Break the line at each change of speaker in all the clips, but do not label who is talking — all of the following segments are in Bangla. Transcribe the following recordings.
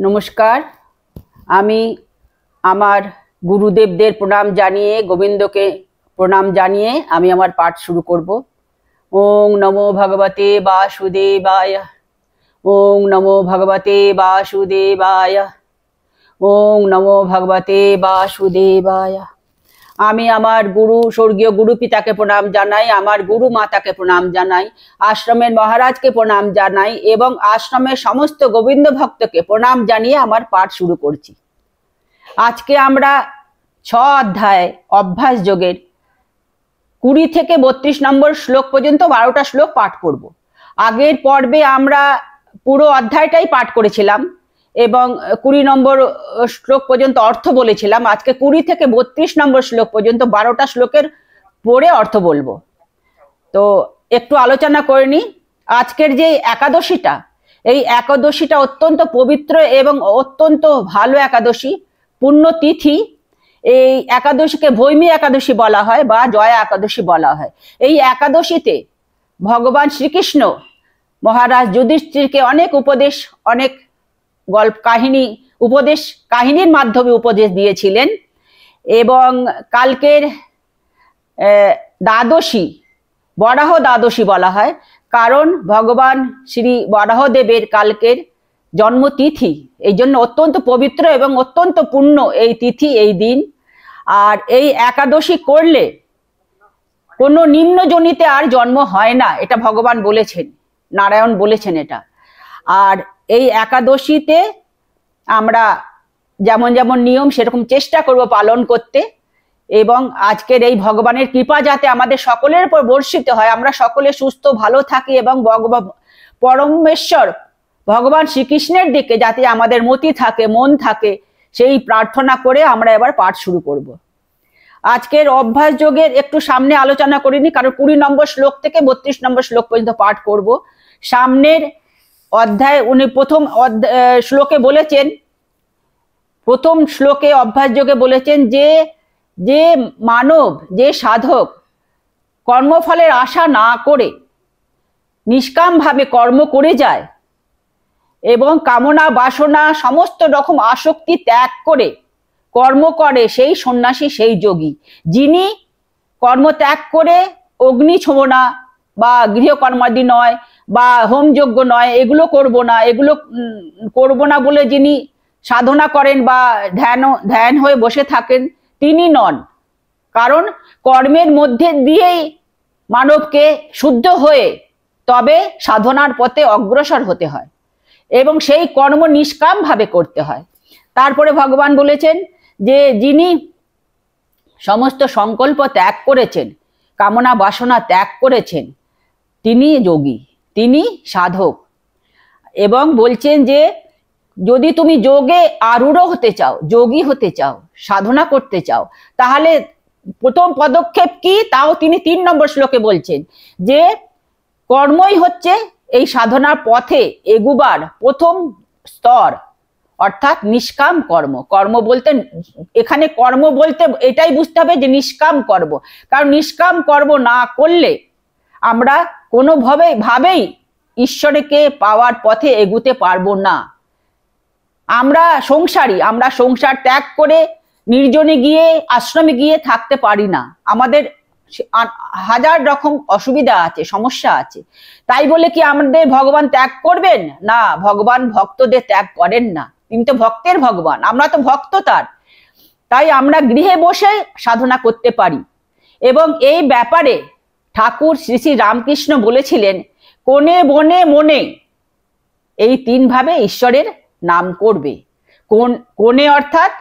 নমস্কার। আমি আমার গুরুদেবদের প্রণাম জানিয়ে, গোবিন্দকে প্রণাম জানিয়ে আমি আমার পাঠ শুরু করব। ওং নমো ভগবতে বাসুদেবায়। ওং নমো ভগবতে বাসুদেবায়। ওং নমো ভগবতে বাসুদেবায়। আমি আমার গুরু, স্বর্গীয় গুরু পিতাকে প্রণাম জানাই, আমার গুরু মাতাকে প্রণাম জানাই, আশ্রমের মহারাজকে প্রণাম জানাই এবং আশ্রমের সমস্ত গোবিন্দ ভক্তকে প্রণাম জানিয়ে আমার পাঠ শুরু করছি। আজকে আমরা 6 অধ্যায় অভ্যাস যোগের 20 থেকে 32 নম্বর শ্লোক পর্যন্ত 12টা শ্লোক পাঠ করব। আগের পর্বে আমরা পুরো অধ্যায়টাই পাঠ করেছিলাম এবং 20 নম্বর শ্লোক পর্যন্ত অর্থ বলেছিলাম। আজকে 20 থেকে 32 নম্বর শ্লোক পর্যন্ত 12টা শ্লোকের পড়ে অর্থ বলবো। তো একটু আলোচনা করে নিই। আজকের যে একাদশীটা, এই একাদশীটা অত্যন্ত পবিত্র এবং অত্যন্ত ভালো একাদশী, পুণ্য তিথি। এই একাদশীকে ভৈমী একাদশী বলা হয় বা জয়া একাদশী বলা হয়। এই একাদশীতে ভগবান শ্রীকৃষ্ণ মহারাজ যুধিষ্ঠিরকে অনেক উপদেশ, অনেক গল্প কাহিনী, উপদেশ কাহিনীর মাধ্যমে উপদেশ দিয়েছিলেন এবং কালকের দ্বাদশী বরাহ দ্বাদশী বলা হয়, কারণ ভগবান শ্রী বরাহদেবের কালকের জন্মতিথি, এই জন্য অত্যন্ত পবিত্র এবং অত্যন্ত পুণ্য এই তিথি, এই দিন। আর এই একাদশী করলে কোনো নিম্নজনিতে আর জন্ম হয় না, এটা ভগবান বলেছেন, নারায়ণ বলেছেন এটা। আর এই একাদশীতে আমরা যেমন যেমন নিয়ম সেরকম চেষ্টা করব পালন করতে এবং আজকের এই ভগবানের কৃপা যাতে আমাদের সকলের উপর বর্ষিত হয়, আমরা সকলে সুস্থ ভালো থাকি এবং পরমেশ্বর ভগবান শ্রীকৃষ্ণের দিকে যাতে আমাদের মতি থাকে, মন থাকে, সেই প্রার্থনা করে আমরা এবার পাঠ শুরু করব। আজকের অভ্যাস যোগের একটু সামনে আলোচনা করিনি, কারণ 20 নম্বর শ্লোক থেকে 32 নম্বর শ্লোক পর্যন্ত পাঠ করব। সামনের অধ্যায় উনি প্রথম শ্লোকে বলেছেন, প্রথম শ্লোকে অভ্যাস যোগে বলেছেন যে যে মানব, যে সাধক কর্মফলের আশা না করে নিষ্কামভাবে কর্ম করে যায় এবং কামনা বাসনা সমস্ত রকম আসক্তি ত্যাগ করে কর্ম করে, সেই সন্ন্যাসী, সেই যোগী। যিনি কর্ম ত্যাগ করে অগ্নি ছোঁব না বা গৃহকর্মাদি নয় বা হোমযজ্ঞ নয়, এগুলো করব না বলে যিনি সাধনা করেন বা ধ্যান হয়ে বসে থাকেন, তিনি নন। কারণ কর্মের মধ্যে দিয়েই মানবকে শুদ্ধ হয়ে তবে সাধনার পথে অগ্রসর হতে হয় এবং সেই কর্ম নিষ্কাম ভাবে করতে হয়। তারপরে ভগবান বলেছেন যে যিনি সমস্ত সংকল্প ত্যাগ করেছেন, কামনা বাসনা ত্যাগ করেছেন, তিনি যোগী, তিনি সাধক। এবং বলছেন যে যদি তুমি যোগে আরূঢ় হতে চাও, যোগী হতে চাও, সাধনা করতে চাও, তাহলে প্রথম পদক্ষেপ কি, তাও তিনি 3 নম্বর শ্লোকে বলছেন যে কর্মই হচ্ছে এই সাধনার পথে এগুবার প্রথম স্তর, অর্থাৎ নিষ্কাম কর্ম। কর্ম বলতে এখানে কর্ম বলতে এটাই বুঝতে হবে যে নিষ্কাম কর্ম, কারণ নিষ্কাম কর্ম না করলে আমরা কোনোভাবেই ঈশ্বরকে পাওয়ার পথে এগুতে পারবো না। আমরা সংসারী, আমরা সংসার ত্যাগ করে নির্জনে গিয়ে আশ্রমে গিয়ে থাকতে পারি না, আমাদের হাজার রকম অসুবিধা আছে, সমস্যা আছে। তাই বলে কি আমাদের ভগবান ত্যাগ করবেন না? ভগবান ভক্তদের ত্যাগ করেন না, তিনি তো ভক্তের ভগবান, আমরা তো ভক্ত তার। তাই আমরা গৃহে বসে সাধনা করতে পারি এবং এই ব্যাপারে ঠাকুর শ্রী শ্রী রামকৃষ্ণ বলেছিলেন, কোণে বনে মনে, এই 3 ভাবে ঈশ্বরের নাম করবে। কোণে অর্থাৎ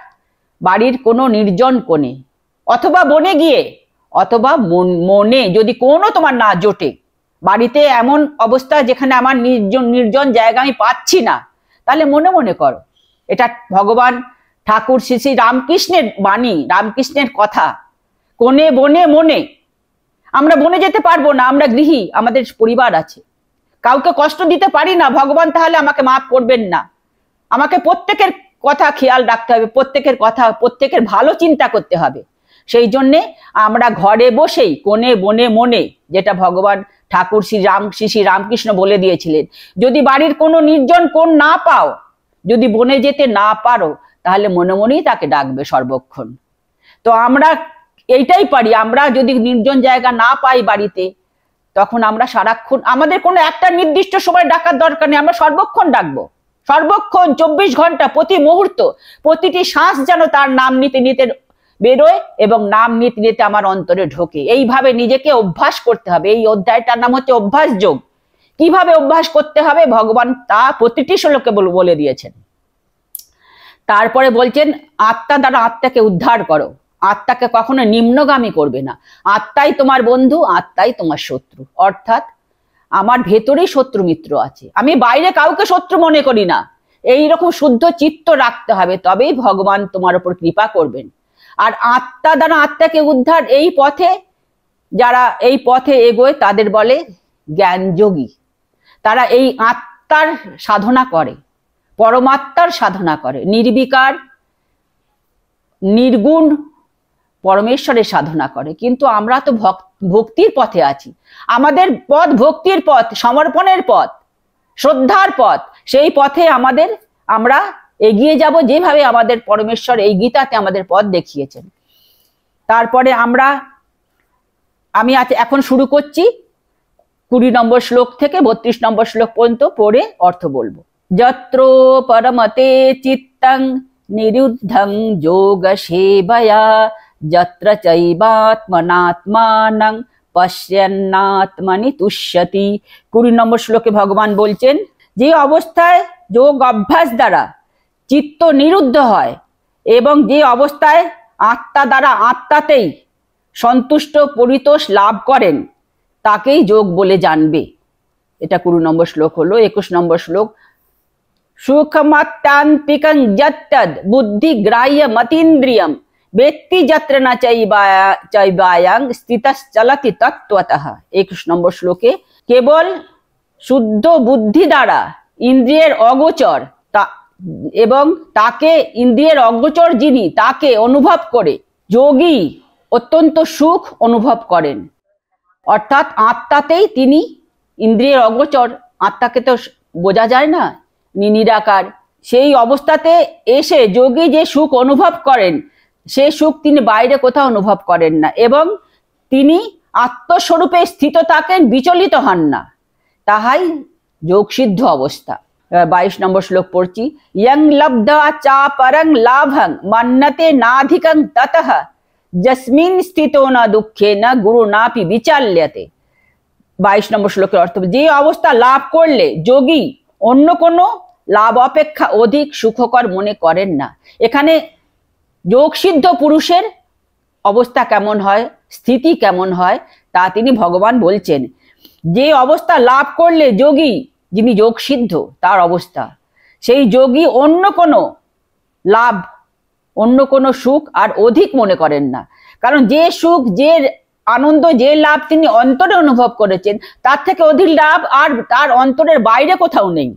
বাড়ির কোনো নির্জন কোণে, অথবা বনে গিয়ে, অথবা মনে, যদি কোনো তোমার না জোটে, বাড়িতে এমন অবস্থা যেখানে আমার নির্জন জায়গা আমি পাচ্ছি না, তাহলে মনে মনে করো। এটা ভগবান ঠাকুর শ্রী শ্রী রামকৃষ্ণের বাণী, রামকৃষ্ণের কথা। কোণে বনে মনে, আমরা বনে যেতে পারবো না, আমরা গৃহী, আমাদের পরিবার আছে, কাউকে কষ্ট দিতে পারি না, ভগবান তাহলে আমাকে মাফ করবেন না। আমাকে প্রত্যেকের কথা খেয়াল রাখতে হবে, প্রত্যেকের কথা, প্রত্যেকের ভালো চিন্তা করতে হবে। সেই জন্যে আমরা ঘরে বসেই কোণে বনে মনে, যেটা ভগবান ঠাকুর শ্রী শ্রী রামকৃষ্ণ বলে দিয়েছিলেন, যদি বাড়ির কোনো নির্জন কোণ না পাও, যদি বনে যেতে না পারো তাহলে মনে মনেই তাকে ডাকবে সর্বক্ষণ। তো আমরা এইটাই পারি, আমরা যদি নির্জন জায়গা না পাই বাড়িতে, তখন আমরা সারাক্ষণ, আমাদের কোনো একটা নির্দিষ্ট সময় ডাকার দরকার নেই, আমরা সর্বক্ষণ ডাকবো, সর্বক্ষণ 24 ঘন্টা, প্রতি মুহূর্ত, প্রতিটি শ্বাস যেন তার নাম নিতে নিতে বেরোয় এবং নাম নিতে নিতে আমার অন্তরে ঢোকে। এইভাবে নিজেকে অভ্যাস করতে হবে। এই অধ্যায়টার নাম হচ্ছে অভ্যাস যোগ। কিভাবে অভ্যাস করতে হবে ভগবান তা প্রতিটি শ্লোকে বলে দিয়েছেন। তারপরে বলছেন আত্মা দ্বারা আত্মাকে উদ্ধার করো, আত্মাকে কখনো নিম্নগামী করবে না। আত্মাই তোমার বন্ধু, আত্মাই তোমার শত্রু। অর্থাৎ আমার ভেতরেই শত্রু মিত্র আছে, আমি বাইরে কাউকে শত্রু মনে করি না। এইরকম শুদ্ধ চিত্ত রাখতে হবে, তবেই ভগবান তোমার উপর কৃপা করবেন। আর আত্মা দ্বারা আত্মাকে উদ্ধার, এই পথে যারা এই পথে এগোয় তাদের বলে জ্ঞানযোগী। তারা এই আত্মার সাধনা করে, পরমাত্মার সাধনা করে, নির্বিকার নির্গুণ পরমেশ্বরের সাধনা করে। কিন্তু আমরা তো ভক্তির পথে আছি, আমাদের পথ ভক্তির পথ, সমর্পণের পথ, শ্রদ্ধার পথ। সেই পথে আমরা এগিয়ে যাব, যেভাবে আমাদের পরমেশ্বর এই গীতাতে আমাদের পথ দেখিয়েছেন। তারপরে আমি এখন শুরু করছি 20 নম্বর শ্লোক থেকে 32 নম্বর শ্লোক পর্যন্ত পড়ে অর্থ বলবো। যত্র পরমতে চিত্তং নিরুদ্ধং যোগ সেবয়া যত্র চৈবাত্মনাত্মানং পশ্যন্নাত্মনি তুষ্যতি। 20 নম্বর শ্লোকে ভগবান বলছেন, যে অবস্থায় যোগ অভ্যাস দ্বারা চিত্ত নিরুদ্ধ হয় এবং যে অবস্থায় আত্মা দ্বারা আত্মাতেই সন্তুষ্ট পরিতোষ লাভ করেন, তাকেই যোগ বলে জানবে। এটা 20 নম্বর শ্লোক হলো। 21 নম্বর শ্লোক, সুখমাত্তান্তিকং যত্তদ বুদ্ধি গ্রাহ্য মতীন্দ্রিয়ম বেত্তি যত্র ন চৈবায়ং স্থিতশ্চলতি তত্ত্বতঃ। 21 নম্বর শ্লোকে, কেবল শুদ্ধ বুদ্ধি দ্বারা ইন্দ্রিয়ের অগোচর এবং তাকে ইন্দ্রিয়ের অগোচর যিনি, তাকে অনুভব করে যোগী অত্যন্ত সুখ অনুভব করেন। অর্থাৎ আত্মাতেই তিনি ইন্দ্রিয়ের অগোচর, আত্মাকে তো বোঝা যায় না, নিরাকার। সেই অবস্থাতে এসে যোগী যে সুখ অনুভব করেন, সেই সুখ তিনি বাইরে কোথাও অনুভব করেন না এবং তিনি আত্মস্বরূপে স্থিত থাকেন, বিচলিত হন না। তাহাই যোগসিদ্ধ অবস্থা। 22 নম্বর শ্লোক পড়ছি, ইয়ং লব্ধা চা পরং লাভং মন্নতে নাধিকং ততঃ যস্মিন স্থিতো না দুঃখে না গুরু নাপি বিচাল্যতে। 22 নম্বর শ্লোকের অর্থ, যে অবস্থা লাভ করলে যোগী অন্য কোনো লাভ অপেক্ষা অধিক সুখকর মনে করেন না। এখানে যোগসিদ্ধ পুরুষের অবস্থা কেমন হয়, স্থিতি কেমন হয়, তা তিনি ভগবান বলছেন। যে অবস্থা লাভ করলে যোগী, যিনি যোগসিদ্ধ, তার অবস্থা, সেই যোগী অন্য কোনো লাভ, অন্য কোনো সুখ আর অধিক মনে করেন না। কারণ যে সুখ, যে আনন্দ, যে লাভ তিনি অন্তরে অনুভব করেছেন, তার থেকে অধিক লাভ আর তার অন্তরের বাইরে কোথাও নেই।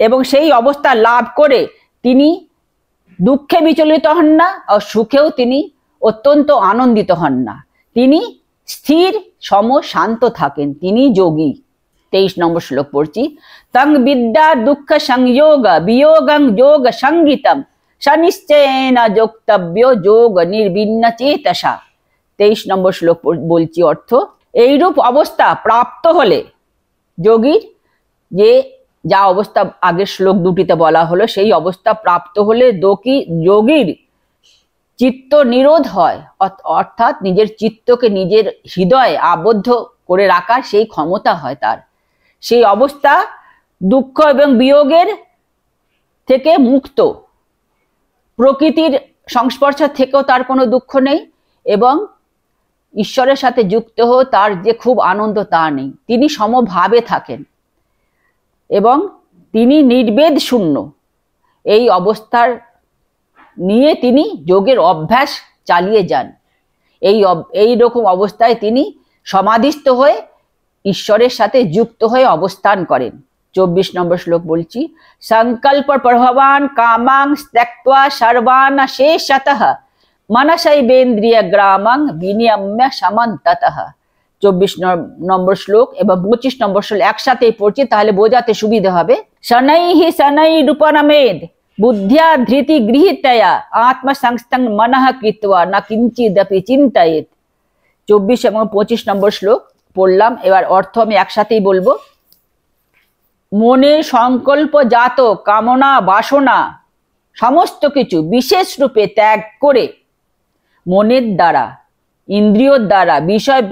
এবং সেই অবস্থা লাভ করে তিনি দুঃখে বিচলিত হন না, আর সুখেও তিনি অত্যন্ত আনন্দিত হন না। তিনি স্থির সম শান্ত থাকেন, তিনি যোগী। 23 নম্বর শ্লোক পড়ছি, তং বিদ্যা দুঃখ সংযোগ বিয়োগং যোগ সঙ্গীতম সনিশ্চয়েন যোক্তব্য যোগ নির্বিন্ন চেতসা। 23 নম্বর শ্লোক বলছি অর্থ, এইরূপ অবস্থা প্রাপ্ত হলে যোগীর, যে যা অবস্থা আগের শ্লোক দুটিতে বলা হলো, সেই অবস্থা প্রাপ্ত হলে যোগীর চিত্ত নিরোধ হয়। অর্থাৎ নিজের চিত্তকে নিজের হৃদয়ে আবদ্ধ করে রাখার সেই ক্ষমতা হয় তার। সেই অবস্থা দুঃখ এবং বিয়োগের থেকে মুক্ত, প্রকৃতির সংস্পর্শ থেকেও তার কোনো দুঃখ নেই এবং ঈশ্বরের সাথে যুক্ত হয়ে তার যে খুব আনন্দ, তা নেই। তিনি সমভাবে থাকেন এবং তিনি নির্বেদ শূন্য। এই অবস্থার নিয়ে তিনি যোগের অভ্যাস চালিয়ে যান। এই রকম অবস্থায় তিনি সমাধিস্থ হয়ে ঈশ্বরের সাথে যুক্ত হয়ে অবস্থান করেন। 24 নম্বর শ্লোক বলছি, সংকল্প প্রভবান কামাং ত্যক্ত্বা সর্বান শেষতঃ মনসৈবেন্দ্রিয় গ্রামং বিনিয়ম্য সমন্ততঃ। 24 নম্বর শ্লোক এবং 25 নম্বর শ্লোক একসাথেই পড়ছি, তাহলে বোঝাতে সুবিধা হবে। शनैः शनैरुपरमेद बुद्ध्या धृति गृहीतया आत्मसंस्थं मनः कृत्वा न किंचिदपि चिन्तयेत्। 24 এবং 25 নম্বর শ্লোক পড়লাম, এবার অর্থ আমি একসাথেই বলবো। মনের সংকল্প জাত কামনা বাসনা সমস্ত কিছু বিশেষ রূপে ত্যাগ করে মনের দ্বারা ইন্দ্রিয়র দ্বারা বিষয়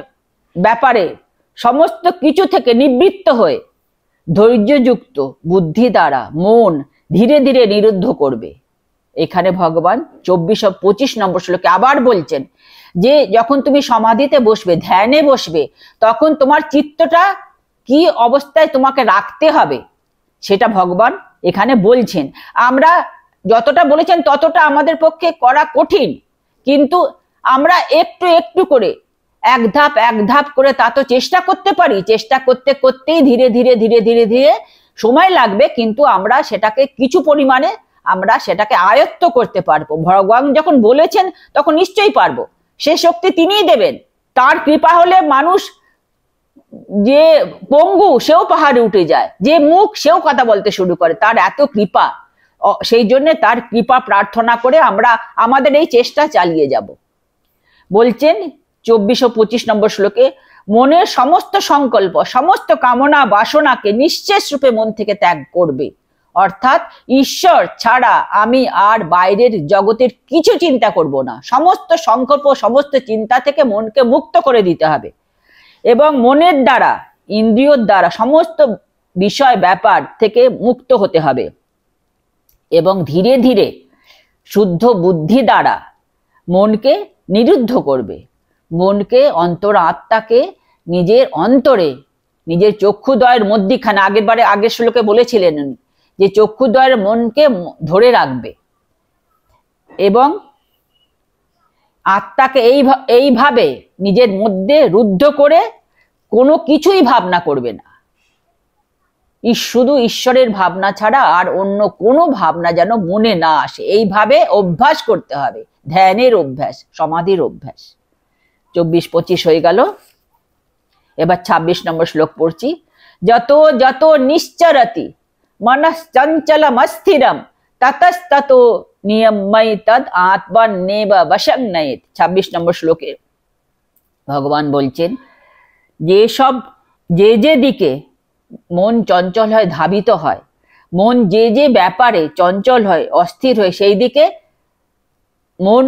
ব্যাপারে সমস্ত কিছু থেকে নিবৃত্ত হয়ে ধৈর্যযুক্ত বুদ্ধি দ্বারা মন ধীরে ধীরে নিরুদ্ধ করবে। এখানে ভগবান 24 ও 25 নম্বর শ্লোকে আবার বলছেন যে যখন তুমি সমাধিতে বসবে, ধ্যানে বসবে, তখন তোমার চিত্তটা কি অবস্থায় তোমাকে রাখতে হবে সেটা ভগবান এখানে বলছেন। আমরা যতটা বলেছেন ততটা আমাদের পক্ষে করা কঠিন, কিন্তু আমরা একটু একটু করে এক ধাপ করে তা তো চেষ্টা করতে পারি। চেষ্টা করতে করতেই ধীরে ধীরে ধীরে ধীরে ধীরে সময় লাগবে, কিন্তু আমরা সেটাকে কিছু পরিমাণে আমরা সেটাকে আয়ত্ত করতে পারবো। ভগবান যখন বলেছেন তখন নিশ্চয়ই পারবো, সে শক্তি তিনিই দেবেন। তার কৃপা হলে মানুষ যে পঙ্গু সেও পাহাড়ে উঠে যায়, যে মুখ সেও কথা বলতে শুরু করে, তার এত কৃপা। সেই জন্য তার কৃপা প্রার্থনা করে আমরা আমাদের এই চেষ্টা চালিয়ে যাব। বলছেন 24 ও 25 নম্বর শ্লোকে, মনের সমস্ত সংকল্প সমস্ত কামনা বাসনাকে নিঃশেষ রূপে মন থেকে ত্যাগ করবে। অর্থাৎ ঈশ্বর ছাড়া আমি আর বাইরের জগতের কিছু চিন্তা করব না। সমস্ত সংকল্প সমস্ত চিন্তা থেকে মনকে মুক্ত করে দিতে হবে এবং মনের দ্বারা ইন্দ্রিয়র দ্বারা সমস্ত বিষয় ব্যাপার থেকে মুক্ত হতে হবে এবং ধীরে ধীরে শুদ্ধ বুদ্ধি দ্বারা মনকে নিরুদ্ধ করবে। মনকে অন্তর আত্মাকে নিজের অন্তরে নিজের চক্ষুদ্বয়ের মধ্যিখানে আগের শ্লোকে বলেছিলেন যে চক্ষুদ্বয়ের মনকে ধরে রাখবে এবং আত্মাকে এইভাবে নিজের মধ্যে রুদ্ধ করে কোনো কিছুই ভাবনা করবে না। শুধু ঈশ্বরের ভাবনা ছাড়া আর অন্য কোনো ভাবনা যেন মনে না আসে। এইভাবে অভ্যাস করতে হবে, ধ্যানের অভ্যাস, সমাধির অভ্যাস। 24-25 হয়ে গেল। এবার 26 নম্বর শ্লোক পড়ছি। যত যত নিশ্চরতি মনশ্চঞ্চলম অস্থিরম ততস্তত নিয়মময়ি তদ আত্মন্যেব বশং নয়েৎ। 26 নম্বর শ্লোকে ভগবান বলছেন যে দিকে মন চঞ্চল হয়, ধাবিত হয়, মন যে ব্যাপারে চঞ্চল হয়, অস্থির হয়, সেই দিকে মন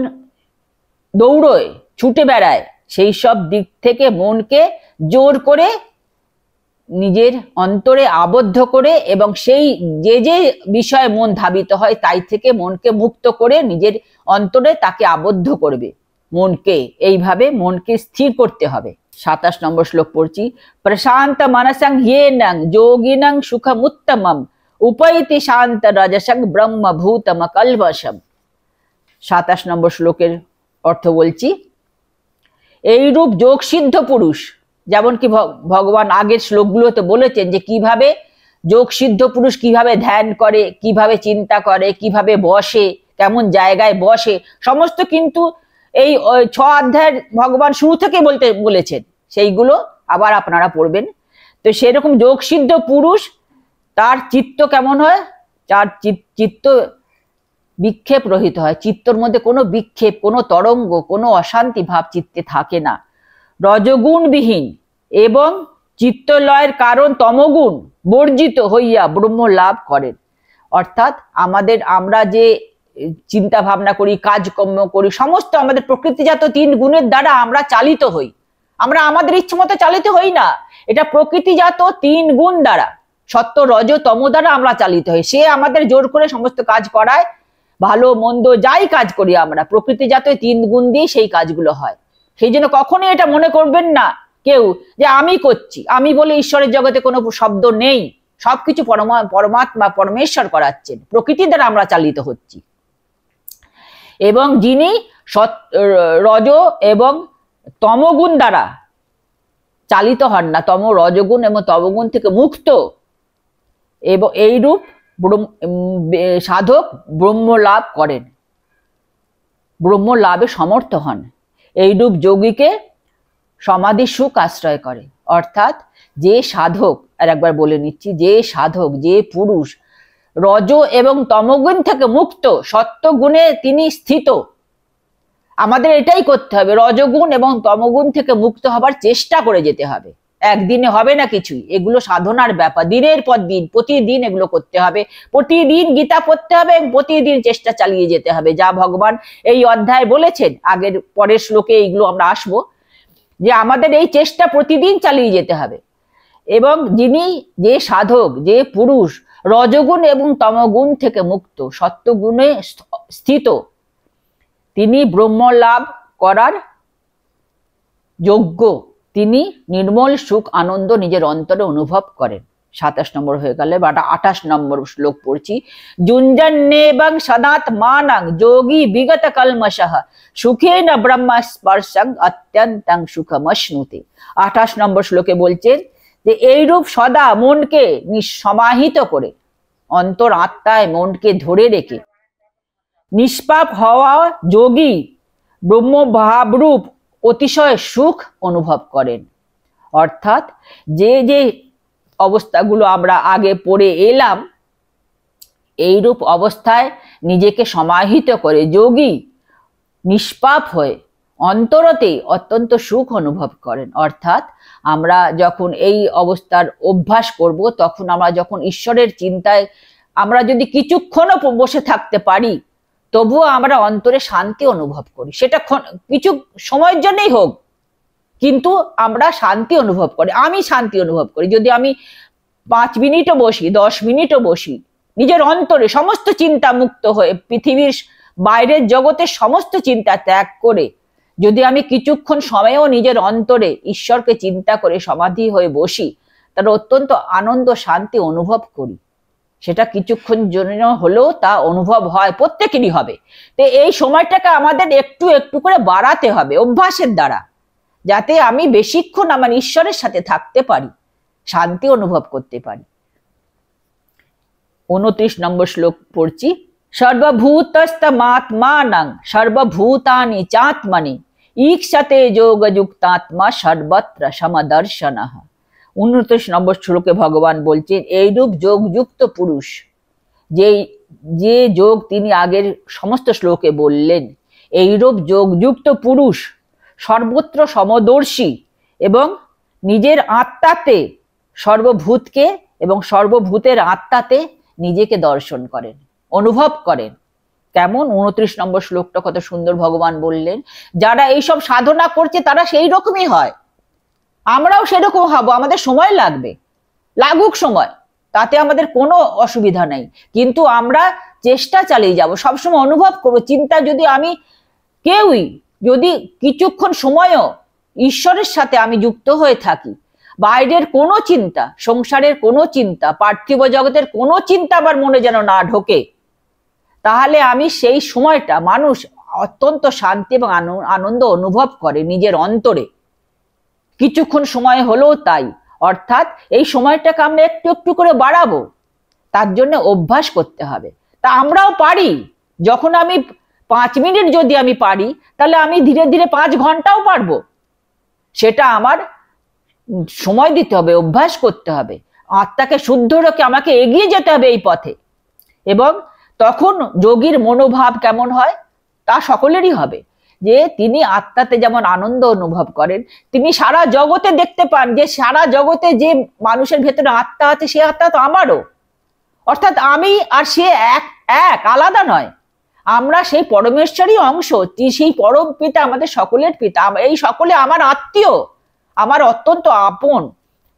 দৌড়য়, ছুটে বেড়ায়, সেই সব দিক থেকে মনকে জোর করে নিজের অন্তরে আবদ্ধ করে এবং সেই যে বিষয়ে মন ধাবিত হয় তাই থেকে মনকে মুক্ত করে নিজের অন্তরে তাকে আবদ্ধ করবে। মনকে এইভাবে মনকে স্থির করতে হবে। 27 নম্বর শ্লোক পড়ছি। প্রশান্ত মনসং হ্যেনং যোগিনং সুখমুত্তমম উপৈতি শান্ত রজসং ব্রহ্মভূতম কল্মষম। 27 নম্বর শ্লোকের অর্থ বলছি। এইরূপ যোগ সিদ্ধ পুরুষ, যেমন কি ভগবান আগের শ্লোকগুলোতে বলেছেন যে কিভাবে যোগ সিদ্ধ পুরুষ কিভাবে ধ্যান করে, কিভাবে চিন্তা করে, কিভাবে বসে, কেমন জায়গায় বসে, সমস্ত কিন্তু এই 6 অধ্যায়ের ভগবান শুরু থেকে বলেছেন, সেইগুলো আবার আপনারা পড়বেন। তো সেরকম যোগ সিদ্ধ পুরুষ তার চিত্ত কেমন হয়, তার চিত্ত বিক্ষেপ রহিত হয়, চিত্তর মধ্যে কোনো বিক্ষেপ, কোনো তরঙ্গ, কোনো অশান্তি ভাব চিত্তে থাকে না, রজগুণবিহীন এবং চিত্তলয়ের কারণ তমগুণ বর্জিত হইয়া ব্রহ্ম লাভ করেন। অর্থাৎ আমরা যে চিন্তা ভাবনা করি, কাজকর্ম করি, সমস্ত আমাদের প্রকৃতিজাত 3 গুণের দ্বারা আমরা চালিত হই। আমরা আমাদের ইচ্ছে মতো চালিত হই না, এটা প্রকৃতিজাত 3 গুণ দ্বারা, সত্য রজ তম দ্বারা আমরা চালিত হই। সে আমাদের জোর করে সমস্ত কাজ করায়, ভালো মন্দ যাই কাজ করি আমরা প্রকৃতিজাত 3 গুণ দিয়ে সেই কাজগুলো হয়। সেই জন্য কখনোই এটা মনে করবেন না কেউ যে আমি করছি, আমি বলে ঈশ্বরের জগতে কোনো শব্দ নেই, সবকিছু পরমাত্মা পরমেশ্বর করাচ্ছেন, প্রকৃতি দ্বারা আমরা চালিত হচ্ছি। এবং যিনি রজ এবং তমগুণ দ্বারা চালিত হন না, রজগুণ এবং তমগুণ থেকে মুক্ত, এবং এইরূপ সাধক ব্রহ্ম লাভ করেন, ব্রহ্ম লাভে সমর্থ হন। এইরূপ যোগীকে সমাধি সুখ আশ্রয় করে। অর্থাৎ যে সাধক আর একবার বলে নিচ্ছি, যে সাধক, যে পুরুষ রজ এবং তমগুণ থেকে মুক্ত, সত্যগুণে তিনি স্থিত। আমাদের এটাই করতে হবে, রজগুণ এবং তমগুণ থেকে মুক্ত হবার চেষ্টা করে যেতে হবে। একদিনে হবে না কিছুই, এগুলো সাধনার ব্যাপার, দিনের পর দিন প্রতিদিন এগুলো করতে হবে, প্রতিদিন গীতা পড়তে হবে এবং প্রতিদিন চেষ্টা চালিয়ে যেতে হবে, যা ভগবান এই অধ্যায়ে বলেছেন। আগের পরের শ্লোকে এইগুলো আমরা আসবো, যে আমাদের এই চেষ্টা প্রতিদিন চালিয়ে যেতে হবে। এবং যিনি, যে সাধক, যে পুরুষ রজগুণ এবং তমগুণ থেকে মুক্ত, সত্যগুণে স্থিত, তিনি ব্রহ্ম লাভ করার যোগ্য, তিনি নির্মল সুখ আনন্দ নিজের অন্তরে অনুভব করেন। 27 নম্বর হয়ে গেলে, বা 28 নম্বর শ্লোক পড়ছি। যুঞ্জন্নেবং সদাত্মানং যোগী বিগত কলমশঃ সুখেন ব্রহ্ম স্পর্শং অত্যন্তং সুখমশ্নুতে। 28 নম্বর শ্লোকে বলছেন যে এইরূপ সদা মনকে সমাহিত করে, অন্তর আত্মায় মনকে ধরে রেখে নিষ্পাপ হওয়া যোগী ব্রহ্মভাবরূপ অতিশয় সুখ অনুভব করেন। অর্থাৎ যে যে অবস্থাগুলো আমরা আগে পড়ে এলাম, এইরূপ অবস্থায় নিজেকে সমাহিত করে যোগী নিষ্পাপ হয়ে অন্তরতেই অত্যন্ত সুখ অনুভব করেন। অর্থাৎ আমরা যখন এই অবস্থার অভ্যাস করব, তখন আমরা যখন ঈশ্বরের চিন্তায় আমরা যদি কিছুক্ষণও বসে থাকতে পারি, তবুও আমরা অন্তরে শান্তি অনুভব করি। সেটা কিছু সময়ের জন্যই হোক, কিন্তু আমরা শান্তি অনুভব করি। আমি শান্তি অনুভব করি যদি আমি 5 মিনিটও বসি, 10 মিনিটও বসি, নিজের অন্তরে সমস্ত চিন্তা মুক্ত হয়ে, পৃথিবীর বাইরের জগতের সমস্ত চিন্তা ত্যাগ করে যদি আমি কিছুক্ষণ সময়ও নিজের অন্তরে ঈশ্বরকে চিন্তা করে সমাধি হয়ে বসি, তার অত্যন্ত আনন্দ শান্তি অনুভব করি। সেটা কিছুক্ষণ জন্য হলেও তা অনুভব হয়, প্রত্যেকেরই হবে। তো এই সময়টাকে আমাদের একটু একটু করে বাড়াতে হবে অভ্যাসের দ্বারা, যাতে আমি বেশিক্ষণ আমার ঈশ্বরের সাথে থাকতে পারি, শান্তি অনুভব করতে পারি। 29 নম্বর শ্লোক পড়ছি। সর্বভূতস্তমাত্মানং সর্বভূতানি চাত্মনি ঈক্ষতে যোগযুক্তাত্মা সর্বত্র সমদর্শনঃ। 29 নম্বর শ্লোকে ভগবান বলছেন, এইরূপ যোগযুক্ত পুরুষ, যে যোগ তিনি আগের সমস্ত শ্লোকে বললেন, এইরূপ যোগযুক্ত পুরুষ সর্বত্র সমদর্শী এবং নিজের আত্মাতে সর্বভূতকে এবং সর্বভূতের আত্মাতে নিজেকে দর্শন করেন, অনুভব করেন। কেমন? 29 নম্বর শ্লোকটা কত সুন্দর ভগবান বললেন, যারা এইসব সাধনা করছে তারা সেই রকমই হয়, আমরাও সেরকম হব। আমাদের সময় লাগবে, লাগুক সময়, তাতে আমাদের কোনো অসুবিধা নেই, কিন্তু আমরা চেষ্টা চালিয়ে যাব, সবসময় অনুভব করবো। চিন্তা যদি আমি কেউই যদি কিছুক্ষণ সময়ও ঈশ্বরের সাথে আমি যুক্ত হয়ে থাকি, বাইরের কোনো চিন্তা, সংসারের কোনো চিন্তা, পার্থিব জগতের কোনো চিন্তা আমার মনে যেন না ঢোকে, তাহলে আমি সেই সময়টা, মানুষ অত্যন্ত শান্তি এবং আনন্দ অনুভব করে নিজের অন্তরে, কিছুক্ষণ সময় হলেও তাই। অর্থাৎ এই সময়টাকে আমরা একটু একটু করে বাড়াবো, তার জন্য অভ্যাস করতে হবে। তা আমরাও পারি, যখন আমি 5 মিনিট যদি আমি পারি, তাহলে আমি ধীরে ধীরে 5 ঘন্টাও পারবো। সেটা আমার সময় দিতে হবে, অভ্যাস করতে হবে, আত্মাকে শুদ্ধ রেখে আমাকে এগিয়ে যেতে হবে এই পথে। এবং তখন যোগীর মনোভাব কেমন হয় তা সকলেরই হবে, যে তিনি আত্মাতে যেমন আনন্দ অনুভব করেন, তিনি সারা জগতে দেখতে পান যে সারা জগতে যে মানুষের ভেতরে আত্মা আছে, সে আত্মা তো আমারও। অর্থাৎ আমি আর সে এক আলাদা নয়, আমরা সেই পরমেশ্বরই অংশ, সেই পরম পিতা আমাদের সকলের পিতা, এই সকলে আমার আত্মীয়, আমার অত্যন্ত আপন।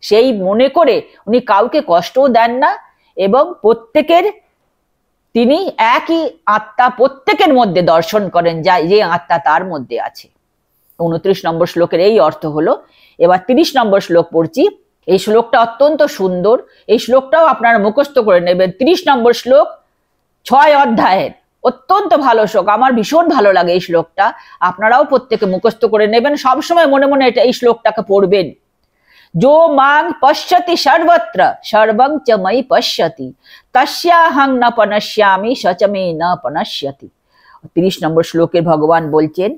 সেই মনে করে উনি কাউকে কষ্টও দেন না, এবং প্রত্যেকের তিনি একই আত্মা প্রত্যেকের মধ্যে দর্শন করেন, যে আত্মা তার মধ্যে আছে। 29 নম্বর শ্লোকের এই অর্থ হলো। এবার 30 নম্বর শ্লোক পড়ছি। এই শ্লোকটা অত্যন্ত সুন্দর, এই শ্লোকটাও আপনারা মুখস্থ করে নেবেন। 30 নম্বর শ্লোক 6 অধ্যায়ের অত্যন্ত ভালো শ্লোক, আমার ভীষণ ভালো লাগে এই শ্লোকটা। আপনারাও প্রত্যেকে মুখস্থ করে নেবেন, সবসময় মনে মনে এই শ্লোকটাকে পড়বেন। जो मां पश्यति सर्वत्र सर्वं च मयि पश्यति तस्याहं न पनश्यामि स च मे न पनश्यति। 30 নম্বর শ্লোকে ভগবান বলছেন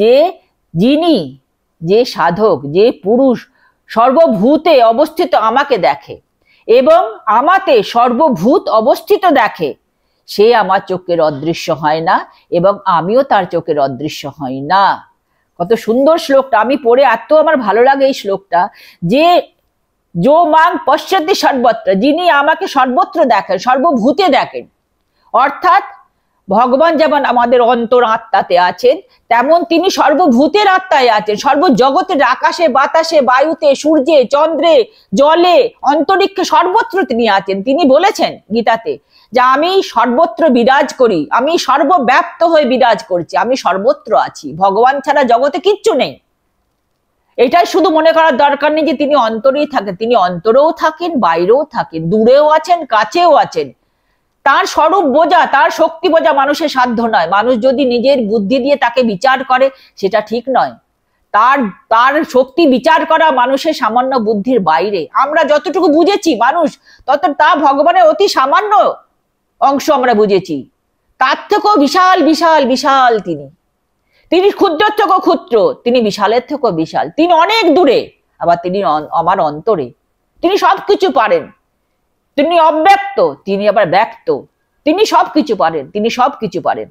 যে যিনি, যে সাধক, যে পুরুষ সর্বভূতে অবস্থিত আমাকে দেখে এবং আমাতে সর্বভূত অবস্থিত দেখে, সে আমার চোখের অদৃশ্য হয় না এবং আমিও তার চোখের অদৃশ্য হই না। কত সুন্দর শ্লোকটা, আমি পড়ে এত আমার ভালো লাগে এই শ্লোকটা, যে যো মাং পশ্যতি সর্বত্র, যিনি আমাকে সর্বত্র দেখেন, সর্বভূতে দেখেন। অর্থাৎ ভগবান যেমন আমাদের অন্তর আত্মাতে আছেন, তেমন তিনি সর্বভূতের আত্মায় আছেন, সর্বজগতের আকাশে বাতাসে বায়ুতে সূর্যে চন্দ্রে জলে অন্তরিক্ষে সর্বত্র তিনি আছেন। তিনি বলেছেন গীতাতে যে আমি সর্বত্র বিরাজ করি, আমি সর্বব্যাপ্ত হয়ে বিরাজ করছি, আমি সর্বত্র আছি, ভগবান ছাড়া জগতে কিচ্ছু নেই। এটাই শুধু মনে করার দরকার নেই যে তিনি অন্তরেই থাকেন, তিনি অন্তরেও থাকেন, বাইরেও থাকেন, দূরেও আছেন, কাছেও আছেন। তার স্বরূপ বোঝা, তার শক্তি বোঝা মানুষের সাধ্য নয়। মানুষ যদি নিজের বুদ্ধি দিয়ে তাকে বিচার করে সেটা ঠিক নয়। তার শক্তি বিচার করা মানুষের সামান্য বুদ্ধির বাইরে। আমরা যতটুকু বুঝেছি মানুষ, তা ভগবানের অতি সামান্য অংশ আমরা বুঝেছি। তার থেকেও বিশাল বিশাল বিশাল তিনি ক্ষুদ্র থেকেও ক্ষুদ্র, তিনি বিশালের থেকেও বিশাল, তিনি অনেক দূরে, আবার তিনি আমার অন্তরে। তিনি সবকিছু পারেন, তিনি অব্যক্ত, তিনি আবার ব্যক্ত, তিনি সবকিছু পারেন, তিনি সবকিছু পারেন।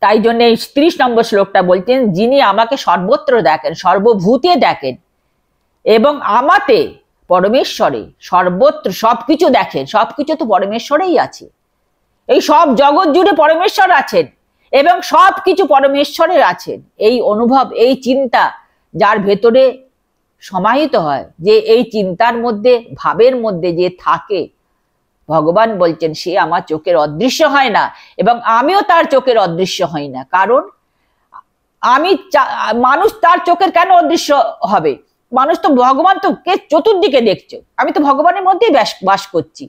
তাই জন্য 30 নম্বর শ্লোকটা বলছেন, যিনি আমাকে সর্বত্র দেখেন, সর্বভূতে দেখেন এবং আমাতে পরমেশ্বরে সর্বত্র সবকিছু দেখেন। সবকিছু তো পরমেশ্বরেই আছে, এই সব জগৎ জুড়ে পরমেশ্বর আছেন এবং সবকিছু পরমেশ্বরের আছেন। এই অনুভব, এই চিন্তা যার ভেতরে সমাহিত হয়, যে এই চিন্তার মধ্যে, ভাবের মধ্যে যে থাকে, ভগবান বলছেন সে আমার চোখের অদৃশ্য হয় না এবং আমিও তার চোখের অদৃশ্য হই না। কারণ মানুষ তার চোখের কেন অদৃশ্য হবে? মানুষ তো, ভগবান তো কে চতুর্দিকে দেখছে, আমি তো ভগবানের মধ্যেই বাস করছি,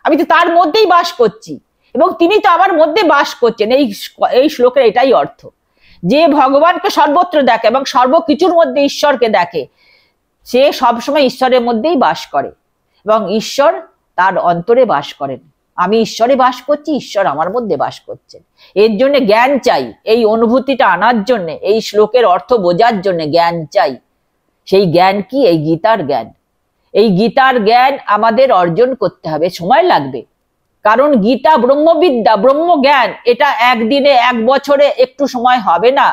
আমি তো তার মধ্যেই বাস করছি এবং তিনি তো আমার মধ্যে বাস করছেন। এই শ্লোকের এটাই অর্থ, যে ভগবানকে সর্বত্র দেখে এবং সর্বকিছুর মধ্যে ঈশ্বরকে দেখে, সে সবসময় ঈশ্বরের মধ্যেই বাস করে এবং ঈশ্বর তার অন্তরে বাস করেন। আমি ঈশ্বরে বাস করছি, ঈশ্বর আমার মধ্যে বাস করছেন। এর জন্য জ্ঞান চাই, এই অনুভূতিটা আনার জন্য, এই শ্লোকের অর্থ বোঝার জন্য জ্ঞান চাই। সেই জ্ঞান কি? এই গীতার জ্ঞান। এই গীতার জ্ঞান আমাদের অর্জন করতে হবে, সময় লাগবে। কারণ গীতা ব্রহ্মবিদ্যা, ব্রহ্মজ্ঞান, এটা একদিনে, এক বছরে একটু সময় হবে না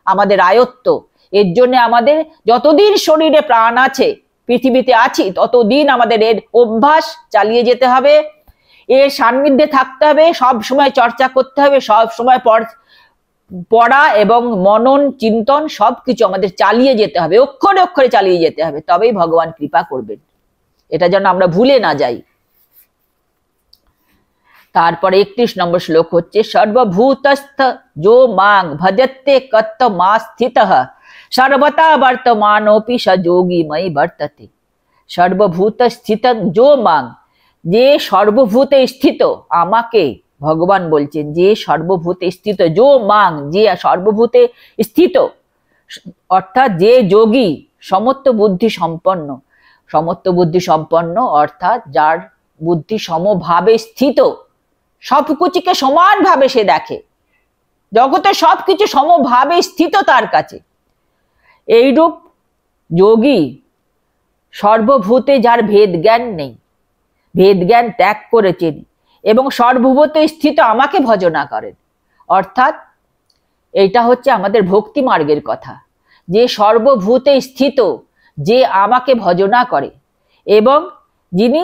আমাদের আয়ত্ত। এর জন্য আমাদের যতদিন শরীরে প্রাণ আছে, পৃথিবীতে আছি, ততদিন আমাদের এর অভ্যাস চালিয়ে যেতে হবে, এর সান্নিধ্যে থাকতে হবে, সব সময় চর্চা করতে হবে, সব সময় পড়া এবং মনন চিন্তন সবকিছু আমাদের চালিয়ে যেতে হবে, অক্ষরে অক্ষরে চালিয়ে যেতে হবে, তবেই ভগবান কৃপা করবেন। এটা যেন আমরা ভুলে না যাই। তারপরে 31 নম্বর শ্লোক হচ্ছে, সর্বভূতস্থ যো মাং ভজতে কত্ত মা স্থিতঃ সর্বতা বর্তমানোপি স যোগী ময়ি বর্ততে। সর্বভূত স্থিত যো মাং, যে সর্বভূতে স্থিত আমাকে, ভগবান বলছেন যে সর্বভূতে স্থিত, যো মাং, যে সর্বভূতে স্থিত, অর্থাৎ যে যোগী, সমত্ব বুদ্ধি সম্পন্ন। সমত্ব বুদ্ধি সম্পন্ন অর্থাৎ যার বুদ্ধি সমভাবে স্থিত, সবকিছুকে সমানভাবে সে দেখে, জগতে সবকিছু সমভাবে স্থিত তার কাছে। এইরূপ যোগী সর্বভূতে, যার ভেদ জ্ঞান নেই, ভেদ জ্ঞান ত্যাগ করেছেন এবং সর্বভূতে স্থিত আমাকে ভজনা করেন। অর্থাৎ এইটা হচ্ছে আমাদের ভক্তি মার্গের কথা, যে সর্বভূতে স্থিত, যে আমাকে ভজনা করে এবং যিনি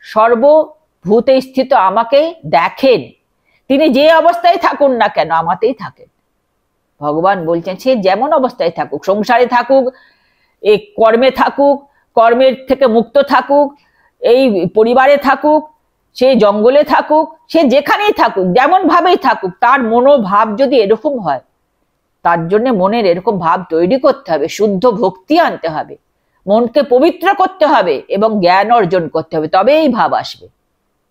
সর্বভূতে স্থিত আমাকে দেখেন, তিনি যে অবস্থায় থাকুন না কেন আমাতেই থাকেন। ভগবান বলছেন সে যেমন অবস্থায় থাকুক, সংসারে থাকুক, এই কর্মে থাকুক, কর্মের থেকে মুক্ত থাকুক, এই পরিবারে থাকুক, সে জঙ্গলে থাকুক, সে যেখানেই থাকুক, যেমন ভাবেই থাকুক, তার মনোভাব যদি এরকম হয়, তার জন্য মনের এরকম ভাব তৈরি করতে হবে, শুদ্ধ ভক্তি আনতে হবে, মনকে পবিত্র করতে হবে এবং জ্ঞান অর্জন করতে হবে, তবে এই ভাব আসবে।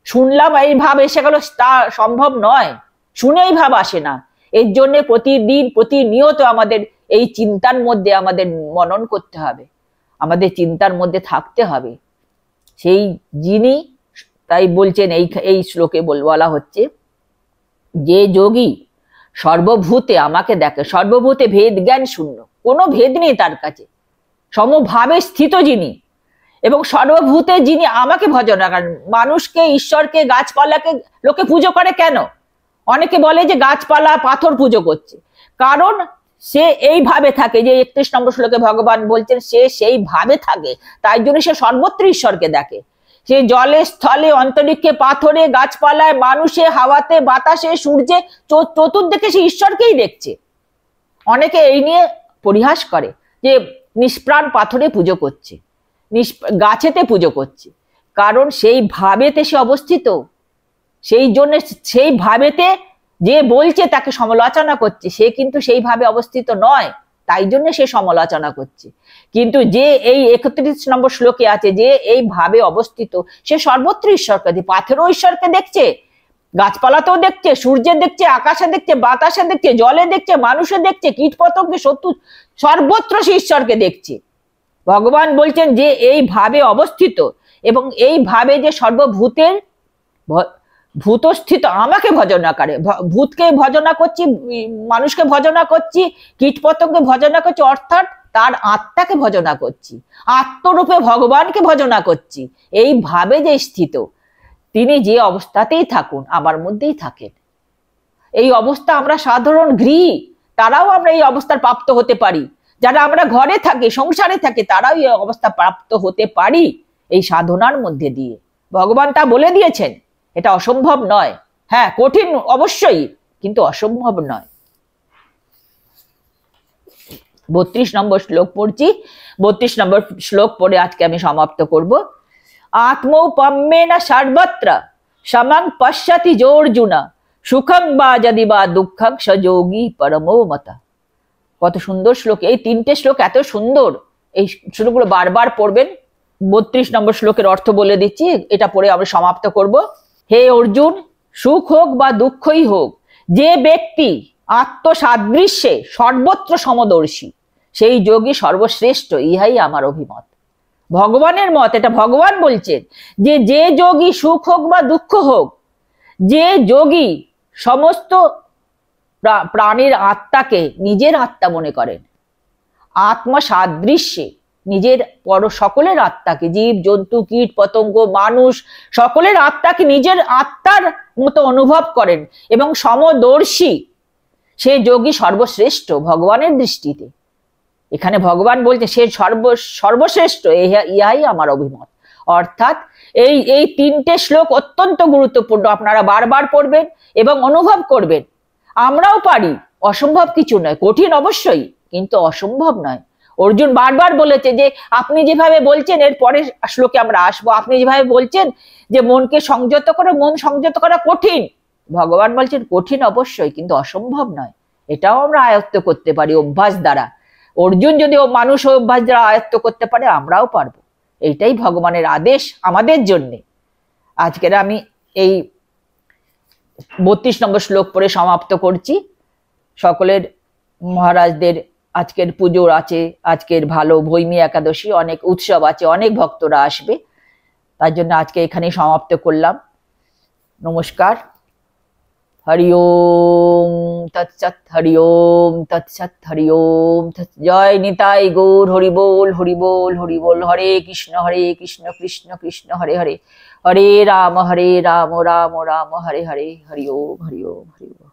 শুনলাম এই ভাব এসে গেল, তা সম্ভব নয়, শুনে এই ভাব আসে না। এর জন্য প্রতিদিন প্রতিনিয়ত আমাদের এই চিন্তার মধ্যে আমাদের মনন করতে হবে, আমাদের চিন্তার মধ্যে থাকতে হবে। সেই যিনি, তাই বলছেন এই শ্লোকে বলা হচ্ছে, যে যোগী সর্বভূতে আমাকে দেখে, সর্বভূতে ভেদ জ্ঞান শূন্য, কোনো ভেদ নেই তার কাছে, সমভাবে স্থিত যিনি এবং সর্বভূতে যিনি আমাকে ভজনা করেন। মানুষকে, ঈশ্বরকে, গাছপালাকে লোকে পুজো করে কেন? অনেকে বলে যে গাছপালা পাথর পুজো করছে, কারণ সে এইভাবে থাকে, যে 31 নম্বর শ্লোকে ভগবান বলছেন সে সেই ভাবে থাকে, তাই জন্য সে সর্বত্র ঈশ্বরকে দেখে। সে জলে, স্থলে, অন্তরিক্ষে, পাথরে, গাছপালায়, মানুষে, হাওয়াতে, বাতাসে, সূর্যে, চতুর্দিকে সে ঈশ্বরকেই দেখছে। অনেকে এই নিয়ে পরিহাস করে যে নিষ্প্রাণ পাথরে পুজো করছে, গাছেতে পুজো করছে, কারণ সেই ভাবেতে সে অবস্থিত। সেই জন্য সেই ভাবেতে যে বলছে তাকে সমালোচনা করছে, সে কিন্তু সেইভাবে অবস্থিত নয়, তাই জন্য সে সমালোচনা করছে। কিন্তু যে এই 31 নম্বর শ্লোকে আছে, যে এই ভাবে অবস্থিত, সে সর্বত্র ঈশ্বরকে দেখে। পাথরও ঈশ্বরকে দেখছে, গাছপালাতেও দেখছে, সূর্যে দেখছে, আকাশে দেখছে, বাতাসে দেখছে, জলে দেখছে, মানুষে দেখছে, কীট পতঙ্গে, শত্রু, সর্বত্র সে ঈশ্বরকে দেখছে। ভগবান বলছেন যে এই ভাবে অবস্থিত এবং এই ভাবে যে সর্বভূতের ভূতস্থিত আমাকে ভজনা করে। ভূতকে ভজনা করছি, মানুষকে ভজনা করছি, কীট পতঙ্গে ভজনা করছি, অর্থাৎ তার আত্মাকে ভজনা করছি, আত্মরূপে ভগবানকে ভজনা করছি। এই ভাবে যে স্থিত, তিনি যে অবস্থাতেই থাকুন আমার মধ্যেই থাকেন। এই অবস্থা আমরা সাধারণ গৃহী, তারাও আমরা এই অবস্থার প্রাপ্ত হতে পারি। যারা আমরা ঘরে থাকি, সংসারে থাকি, তারাও এই অবস্থা প্রাপ্ত হতে পারি এই সাধনার মধ্যে দিয়ে। ভগবান তা বলে দিয়েছেন, এটা অসম্ভব নয়। হ্যাঁ, কঠিন অবশ্যই, কিন্তু অসম্ভব নয়। 32 নম্বর শ্লোক পড়ছি। 32 নম্বর শ্লোক পড়ে আজকে আমি সমাপ্ত করব। আত্মৌপম্যেন সর্বত্র সমং পশ্যতি যোর্জুনা সুখং বা যদি বা দুঃখং স যোগী পরমো মতা। কত সুন্দর শ্লোক! এই 3টে শ্লোক এত সুন্দর, এই শ্লোকগুলো বারবার পড়বেন। 32 নম্বর শ্লোকের অর্থ বলে দিচ্ছি, এটা পড়ে আমরা সমাপ্ত করব। হে অর্জুন, সুখ হোক বা দুঃখই হোক, যে ব্যক্তি আত্মসাদৃশ্যে সর্বত্র সমদর্শী, সেই যোগী সর্বশ্রেষ্ঠ, ইহাই আমার অভিমত। ভগবানের মত, এটা ভগবান বলছেন যে যে যোগী সুখ হোক বা দুঃখ হোক, যে যোগী সমস্ত প্রাণীর আত্মাকে নিজের আত্মা মনে করেন, আত্মা সাদৃশ্যে নিজের সকলের আত্মাকে, জীব জন্তু কীট পতঙ্গ মানুষ সকলের আত্মাকে নিজের আত্মার মতো অনুভব করেন এবং সমদর্শী, সে যোগী সর্বশ্রেষ্ঠ ভগবানের দৃষ্টিতে। এখানে ভগবান বলছে সে সর্বশ্রেষ্ঠ, ইহাই আমার অভিমত। অর্থাৎ এই 3টে শ্লোক অত্যন্ত গুরুত্বপূর্ণ, আপনারা বারবার পড়বেন এবং অনুভব করবেন। আমরাও পারি, অসম্ভব কিছু নয়, কঠিন অবশ্যই, কিন্তু অসম্ভব নয়। অর্জুন বারবার বলেছে যে আপনি যেভাবে বলছেন, এর পরের শ্লোকে আমরা আসবো, আপনি যেভাবে বলছেন যে মনকে সংযত করো, মন সংযত করা কঠিন, ভগবান বলছেন কঠিন অবশ্যই, কিন্তু অসম্ভব নয়। এটাও আমরা আয়ত্ত করতে পারি অভ্যাস দ্বারা। অর্জুন যদি মানুষ অভ্যাস দ্বারা আয়ত্ত করতে পারে, আমরাও পারবো। এইটাই ভগবানের আদেশ আমাদের জন্যে। আজকের আমি এই 32 নম্বর শ্লোক পড়ে সমাপ্ত করছি। সকলের মহারাজদের আজকের পুজোর আছে, আজকের ভালো ভৈমী একাদশী, অনেক উৎসব আছে, অনেক ভক্তরা আসবে, তার জন্য আজকে এখানে সমাপ্ত করলাম। নমস্কার। হরি ওম তৎসৎ, হরি ওম তৎসৎ, হরি ওম তৎসৎ। জয় নিতাই গৌর, হরি বল, হরি বল, হরি বল। হরে কৃষ্ণ কৃষ্ণ কৃষ্ণ হরে হরে, হরে রাম রাম রাম রাম হরে হরে, হরি ওম হরি ওম হরি ওম।